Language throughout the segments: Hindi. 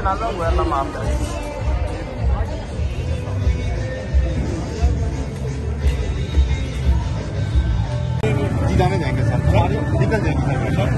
जनाजा हुआ है, अल्लाह माफ करे। जी जाने जाएंगे सर, निकल जाएंगे सर।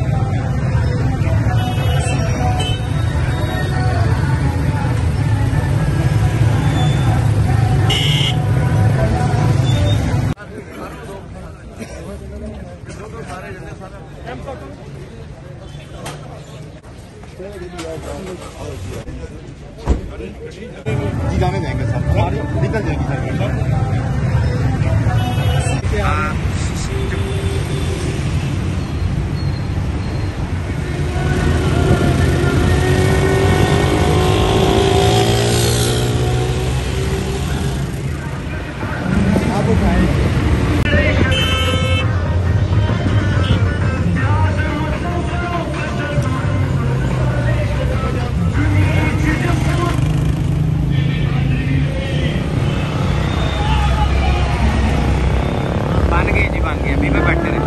जी जाने जाएंगे सर, निकल जाएंगे सर। आप उठाए बन गए अभी मैं बैठे रहे।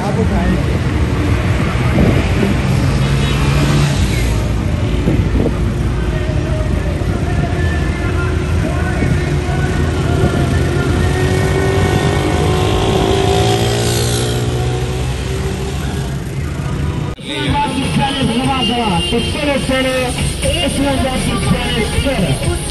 आप उठाए Pistola, pistola, pistola, pistola, pistola, pistola, pistola.